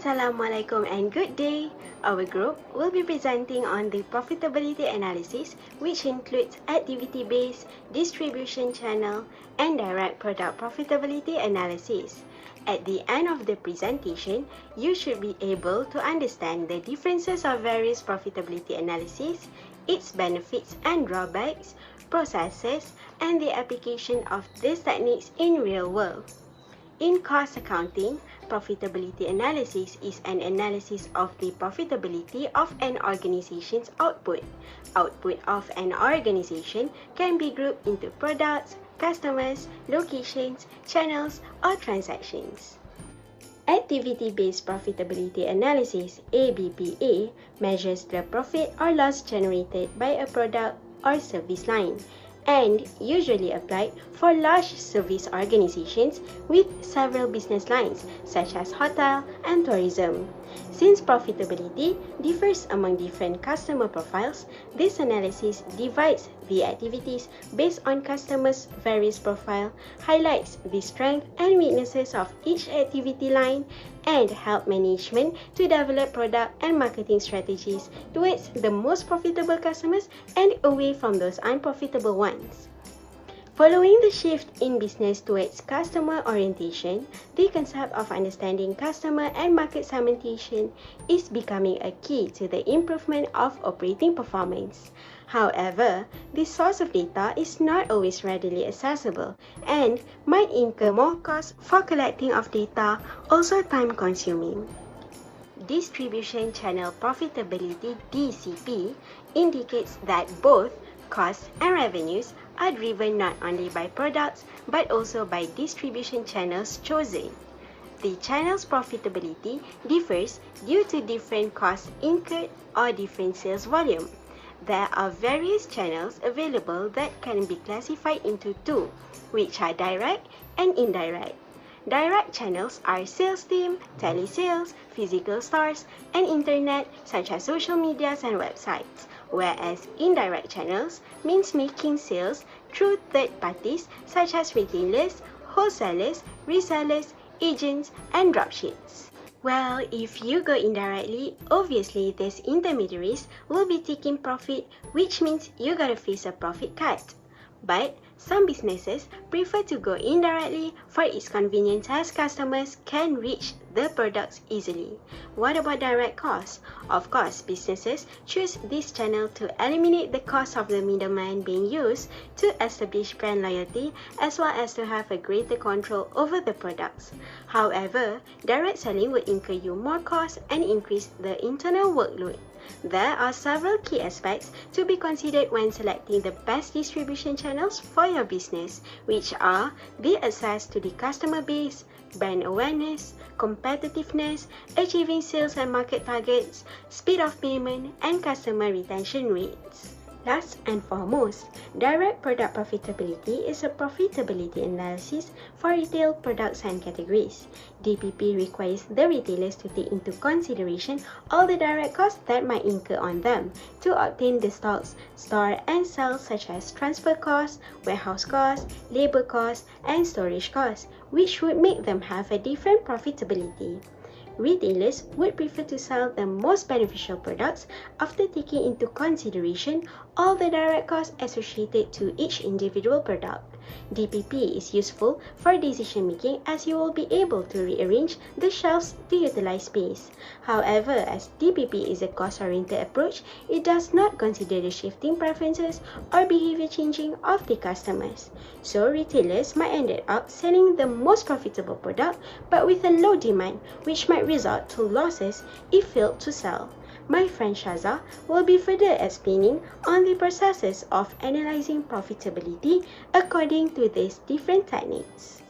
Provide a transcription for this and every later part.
Assalamualaikum and good day. Our group will be presenting on the profitability analysis, which includes activity-based, distribution channel, and direct product profitability analysis. At the end of the presentation, you should be able to understand the differences of various profitability analysis, its benefits and drawbacks, processes, and the application of these techniques in real world. In cost accounting, profitability analysis is an analysis of the profitability of an organization's output. Output of an organization can be grouped into products, customers, locations, channels, or transactions. Activity-Based Profitability Analysis (ABPA) measures the profit or loss generated by a product or service line, and usually applied for large service organizations with several business lines, such as hotel and tourism. Since profitability differs among different customer profiles, this analysis divides the activities based on customers' various profile, highlights the strengths and weaknesses of each activity line, and help management to develop product and marketing strategies towards the most profitable customers and away from those unprofitable ones. Following the shift in business towards customer orientation, the concept of understanding customer and market segmentation is becoming a key to the improvement of operating performance. However, this source of data is not always readily accessible and might incur more costs for collecting of data, also time-consuming. Distribution Channel Profitability (DCP) indicates that both costs and revenues are driven not only by products but also by distribution channels chosen. The channel's profitability differs due to different costs incurred or different sales volume. There are various channels available that can be classified into two, which are direct and indirect. Direct channels are sales team, telesales, physical stores, and internet such as social medias and websites, whereas indirect channels means making sales through third parties such as retailers, wholesalers, resellers, agents, and dropships. Well, if you go indirectly, obviously these intermediaries will be taking profit, which means you gotta face a profit cut. But some businesses prefer to go indirectly for its convenience as customers can reach the products easily. What about direct costs? Of course, businesses choose this channel to eliminate the cost of the middleman being used to establish brand loyalty as well as to have a greater control over the products. However, direct selling would incur you more costs and increase the internal workload. There are several key aspects to be considered when selecting the best distribution channels for your business, which are the access to the customer base, brand awareness, competitiveness, achieving sales and market targets, speed of payment, and customer retention rates. Last and foremost, direct product profitability is a profitability analysis for retail products and categories. DPP requires the retailers to take into consideration all the direct costs that might incur on them to obtain the stocks, store and sell, such as transfer costs, warehouse costs, labor costs, and storage costs, which would make them have a different profitability. Retailers would prefer to sell the most beneficial products after taking into consideration all the direct costs associated to each individual product. DPP is useful for decision making as you will be able to rearrange the shelves to utilize space. However, as DPP is a cost-oriented approach, it does not consider the shifting preferences or behavior changing of the customers. So retailers might end up selling the most profitable product but with a low demand, which might result to losses if failed to sell. My friend Shaza will be further explaining on the processes of analyzing profitability according to these different techniques.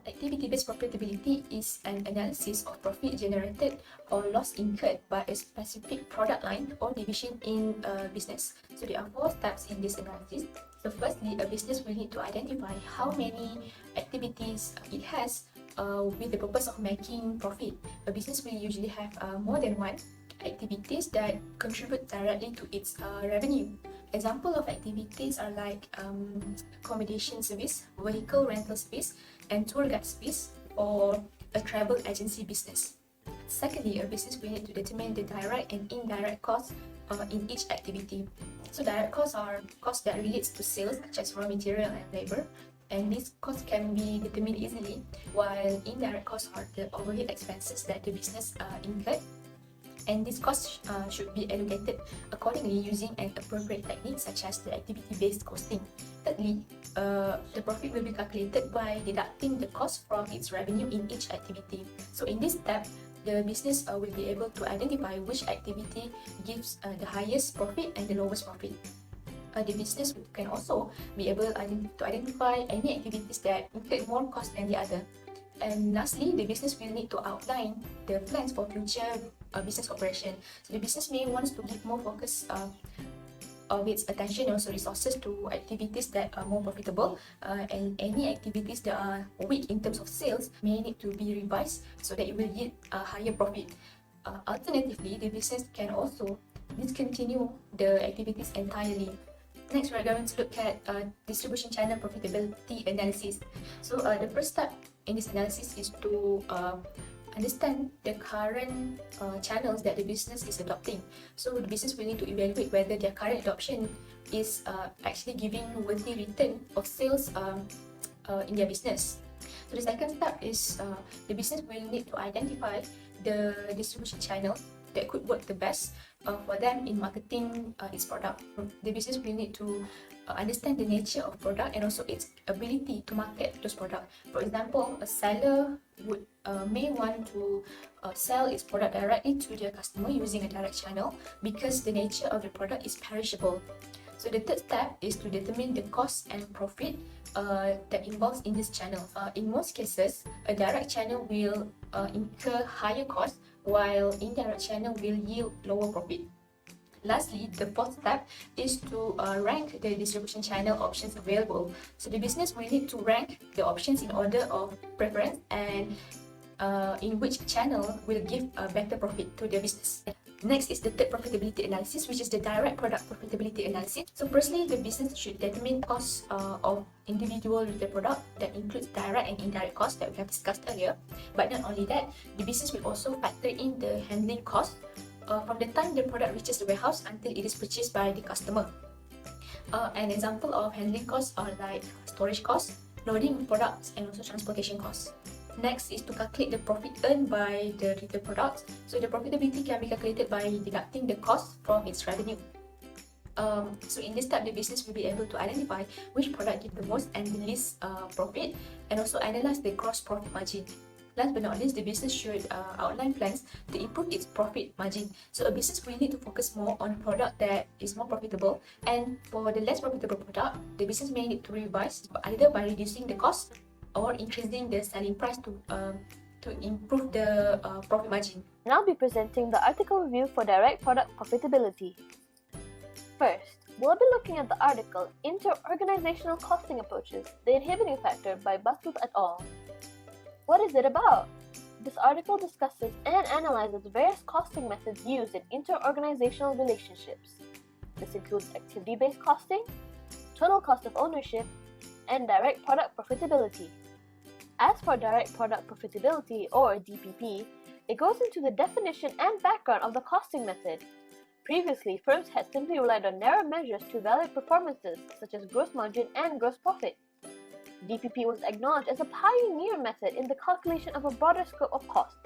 Activity-based profitability is an analysis of profit generated or loss incurred by a specific product line or division in a business. So there are 4 steps in this analysis. So firstly, a business will need to identify how many activities it has with the purpose of making profit. A business will usually have more than one activities that contribute directly to its revenue. Example of activities are like accommodation service, vehicle rental service, and tour guide service, or a travel agency business. Secondly, a business will need to determine the direct and indirect costs in each activity. So direct costs are costs that relates to sales, such as raw material and labor, and these costs can be determined easily, while indirect costs are the overhead expenses that the business incurred, and these costs should be allocated accordingly using an appropriate technique such as the activity-based costing. Thirdly, the profit will be calculated by deducting the cost from its revenue in each activity. So in this step, the business will be able to identify which activity gives the highest profit and the lowest profit. The business can also be able to identify any activities that incur more cost than the other. And lastly, the business will need to outline the plans for future business operation. So the business may want to give more focus of its attention and also resources to activities that are more profitable, and any activities that are weak in terms of sales may need to be revised so that it will yield a higher profit. Alternatively, the business can also discontinue the activities entirely. Next, we're going to look at distribution channel profitability analysis. So the first step in this analysis is to understand the current channels that the business is adopting. So the business will need to evaluate whether their current adoption is actually giving worthy return of sales in their business. So the second step is the business will need to identify the distribution channel that could work the best for them in marketing its product. The business will need to understand the nature of product and also its ability to market those products. For example, a seller may want to sell its product directly to their customer using a direct channel because the nature of the product is perishable. So the third step is to determine the cost and profit that involves in this channel. In most cases, a direct channel will incur higher costs, while indirect channel will yield lower profit. Lastly, the fourth step is to rank the distribution channel options available. So the business will need to rank the options in order of preference and in which channel will give a better profit to the business. Next is the third profitability analysis, which is the direct product profitability analysis. So firstly, the business should determine costs of individual retail product that includes direct and indirect costs that we have discussed earlier. But not only that, the business will also factor in the handling cost from the time the product reaches the warehouse until it is purchased by the customer. An example of handling costs are like storage costs, loading of products, and also transportation costs. Next is to calculate the profit earned by the retail products. So the profitability can be calculated by deducting the cost from its revenue. So in this step, the business will be able to identify which product gives the most and the least profit, and also analyze the gross profit margin. Last but not least, the business should outline plans to improve its profit margin. So a business will need to focus more on a product that is more profitable, and for the less profitable product, the business may need to revise either by reducing the cost or increasing the selling price to improve the profit margin. And I'll be presenting the article review for direct product profitability. First, we'll be looking at the article Inter-Organizational Costing Approaches, the Inhibiting Factor by Batut et al. What is it about? This article discusses and analyzes various costing methods used in inter-organizational relationships. This includes activity-based costing, total cost of ownership, and direct product profitability. As for direct product profitability, or DPP, it goes into the definition and background of the costing method. Previously, firms had simply relied on narrow measures to evaluate performances such as gross margin and gross profit. DPP was acknowledged as a pioneer method in the calculation of a broader scope of cost.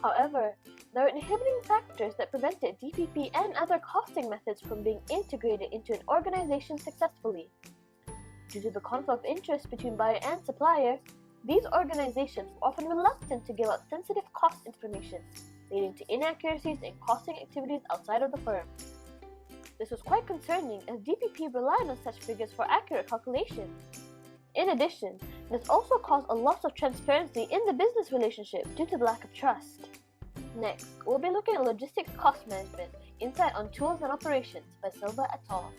However, there are inhibiting factors that prevented DPP and other costing methods from being integrated into an organization successfully. Due to the conflict of interest between buyer and supplier, these organizations were often reluctant to give out sensitive cost information, leading to inaccuracies in costing activities outside of the firm. This was quite concerning as DPP relied on such figures for accurate calculations. In addition, this also caused a loss of transparency in the business relationship due to the lack of trust. Next, we'll be looking at logistics cost management, Insight on Tools and Operations by Silva et al.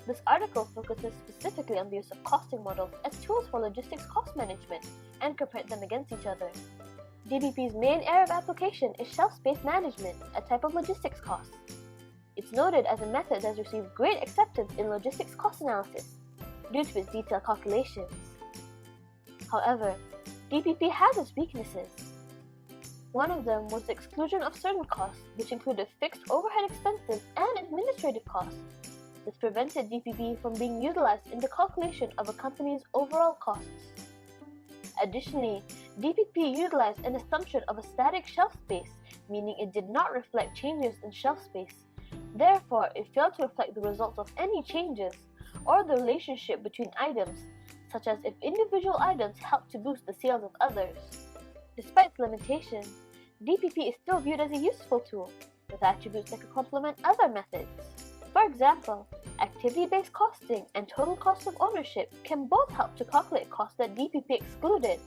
This article focuses specifically on the use of costing models as tools for logistics cost management and compared them against each other. DPP's main area of application is shelf space management, a type of logistics cost. It's noted as a method that has received great acceptance in logistics cost analysis due to its detailed calculations. However, DPP has its weaknesses. One of them was the exclusion of certain costs, which included fixed overhead expenses and administrative costs. This prevented DPP from being utilized in the calculation of a company's overall costs. Additionally, DPP utilized an assumption of a static shelf space, meaning it did not reflect changes in shelf space. Therefore, it failed to reflect the results of any changes or the relationship between items, such as if individual items help to boost the sales of others. Despite its limitations, DPP is still viewed as a useful tool, with attributes that could complement other methods. For example, activity-based costing and total cost of ownership can both help to calculate costs that DPP excluded,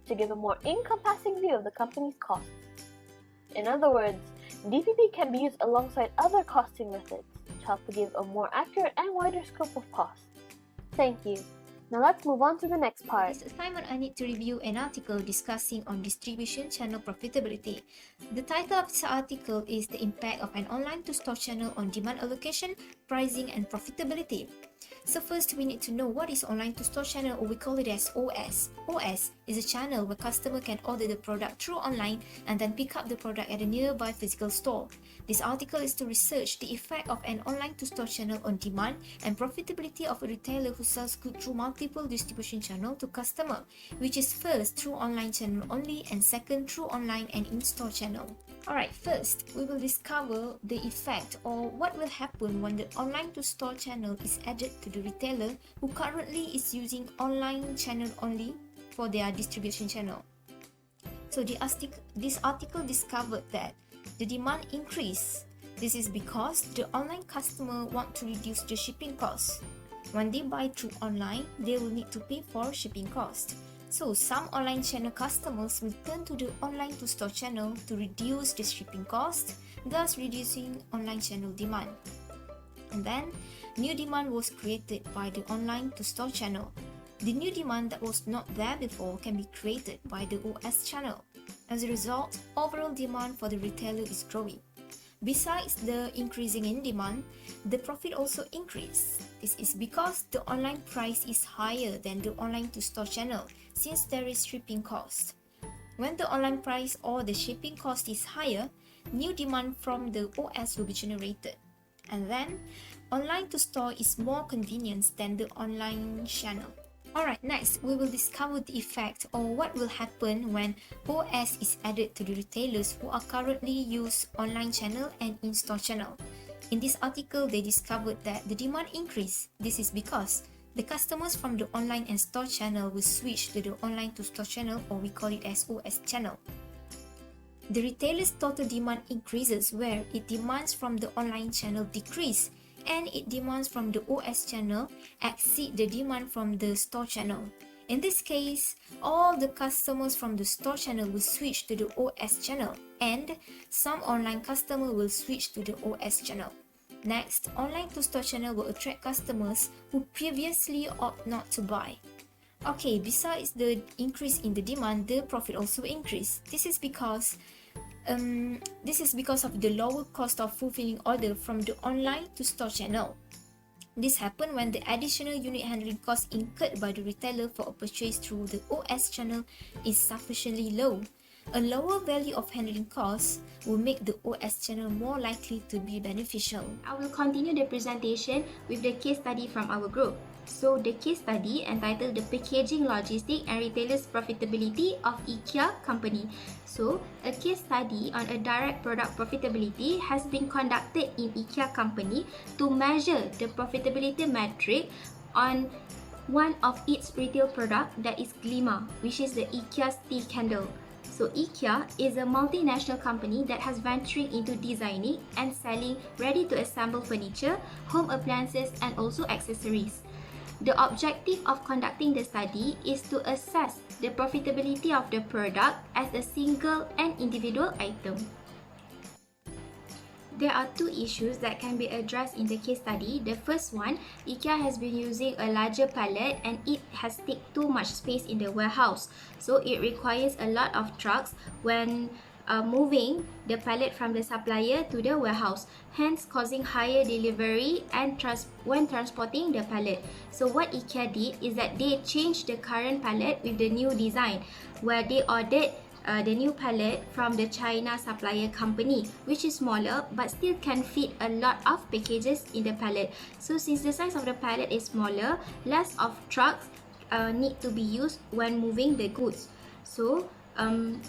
to give a more encompassing view of the company's costs. In other words, DPP can be used alongside other costing methods to help to give a more accurate and wider scope of costs. Thank you. Now let's move on to the next part. This assignment, I need to review an article discussing on distribution channel profitability. The title of this article is The Impact of an Online to Store Channel on Demand Allocation, Pricing and Profitability. So first, we need to know what is online to store channel, or we call it as OS. OS is a channel where customer can order the product through online and then pick up the product at a nearby physical store. This article is to research the effect of an online to store channel on demand and profitability of a retailer who sells goods through multiple distribution channel to customer, which is first through online channel only and second through online and in-store channel. Alright, first, we will discover the effect or what will happen when the online to store channel is added to the retailer who currently is using online channel only for their distribution channel. So this article discovered that the demand increase. This is because the online customer want to reduce the shipping cost. When they buy through online, they will need to pay for shipping cost. So some online channel customers will turn to the online to store channel to reduce the shipping cost, thus reducing online channel demand. And then, new demand was created by the online to store channel. The new demand that was not there before can be created by the OS channel. As a result, overall demand for the retailer is growing. Besides the increasing in demand, the profit also increased. This is because the online price is higher than the online to store channel since there is shipping cost. When the online price or the shipping cost is higher, new demand from the OS will be generated. And then, online to store is more convenient than the online channel. Alright, next we will discover the effect or what will happen when OS is added to the retailers who are currently use online channel and in-store channel. In this article, they discovered that the demand increase. This is because the customers from the online and store channel will switch to the online to store channel, or we call it as OS channel. The retailer's total demand increases where its demands from the online channel decrease and its demands from the OS channel exceed the demand from the store channel. In this case, all the customers from the store channel will switch to the OS channel and some online customers will switch to the OS channel. Next, online to store channel will attract customers who previously opt not to buy. Okay, besides the increase in the demand, the profit also increased. This is because of the lower cost of fulfilling order from the online to store channel. This happened when the additional unit handling cost incurred by the retailer for a purchase through the OS channel is sufficiently low. A lower value of handling costs will make the OS channel more likely to be beneficial. I will continue the presentation with the case study from our group. So the case study entitled The Packaging, Logistics and Retailers Profitability of IKEA Company. So a case study on a direct product profitability has been conducted in IKEA Company to measure the profitability metric on one of its retail product, that is Glimmer, which is the IKEA's tea candle. So IKEA is a multinational company that has ventured into designing and selling ready-to-assemble furniture, home appliances and also accessories. The objective of conducting the study is to assess the profitability of the product as a single and individual item. There are two issues that can be addressed in the case study. The first one, IKEA has been using a larger pallet and it has taken too much space in the warehouse. So it requires a lot of trucks when moving the pallet from the supplier to the warehouse, hence causing higher delivery and when transporting the pallet. So what IKEA did is that they changed the current pallet with the new design, where they ordered the new pallet from the China supplier company, which is smaller but still can fit a lot of packages in the pallet. So since the size of the pallet is smaller, less of trucks need to be used when moving the goods. So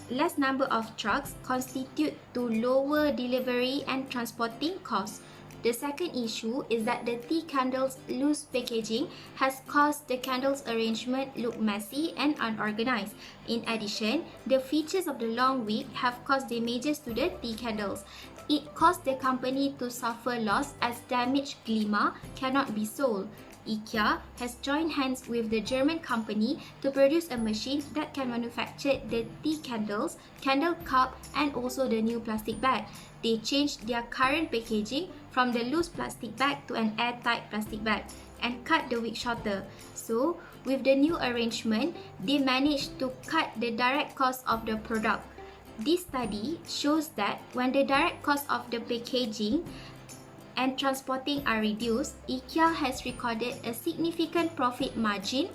less number of trucks constitute to lower delivery and transporting costs. The second issue is that the tea candles' loose packaging has caused the candles arrangement look messy and unorganized. In addition, the features of the long wick have caused damages to the tea candles. It caused the company to suffer loss as damaged glimmer cannot be sold. IKEA has joined hands with the German company to produce a machine that can manufacture the tea candles, candle cup and also the new plastic bag. They changed their current packaging from the loose plastic bag to an airtight plastic bag and cut the wick shorter. So, with the new arrangement, they managed to cut the direct cost of the product. This study shows that when the direct cost of the packaging and transporting are reduced, IKEA has recorded a significant profit margin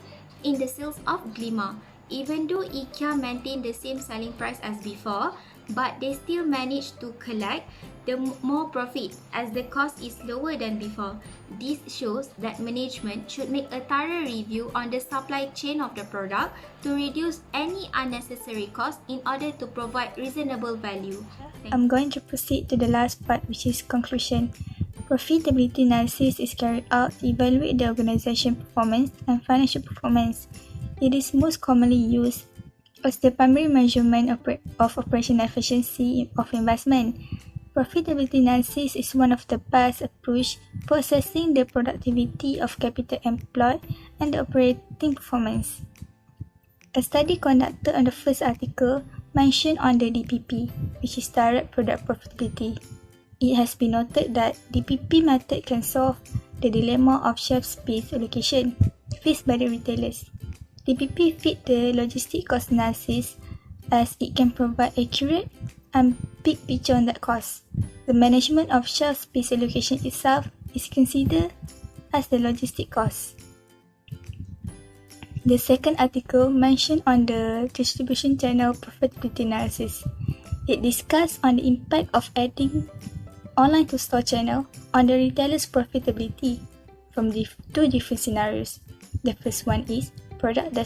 in the sales of glimmer. Even though IKEA maintained the same selling price as before, but they still managed to collect the more profit as the cost is lower than before. This shows that management should make a thorough review on the supply chain of the product to reduce any unnecessary cost in order to provide reasonable value. I'm going to proceed to the last part, which is conclusion. Profitability analysis is carried out to evaluate the organization performance and financial performance. It is most commonly used as the primary measurement of operational efficiency of investment. Profitability analysis is one of the best approaches for assessing the productivity of capital employed and the operating performance. A study conducted on the first article mentioned on the DPP, which is Direct Product Profitability. It has been noted that DPP method can solve the dilemma of shelf space allocation faced by the retailers. DPP fit the logistic cost analysis as it can provide accurate and big picture on that cost. The management of shelf space allocation itself is considered as the logistic cost. The second article mentioned on the distribution channel profitability analysis. It discussed on the impact of adding online to store channel on the retailer's profitability from two different scenarios. The first one is product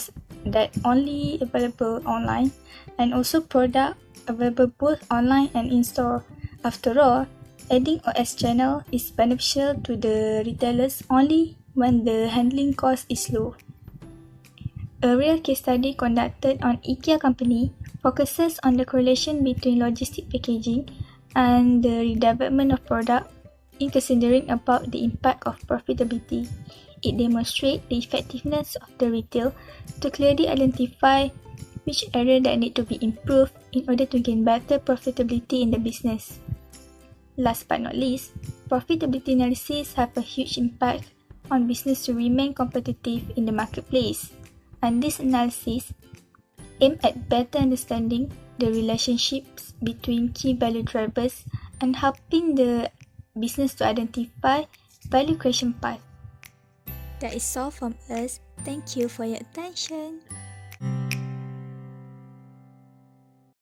that only available online and also product available both online and in store. After all, adding OS channel is beneficial to the retailers only when the handling cost is low. A real case study conducted on IKEA company focuses on the correlation between logistic packaging and the redevelopment of product in considering about the impact of profitability. It demonstrates the effectiveness of the retail to clearly identify which area that need to be improved in order to gain better profitability in the business. Last but not least, profitability analysis have a huge impact on business to remain competitive in the marketplace, and this analysis aim at better understanding the relationships between key value drivers and helping the business to identify value creation path. That is all from us. Thank you for your attention.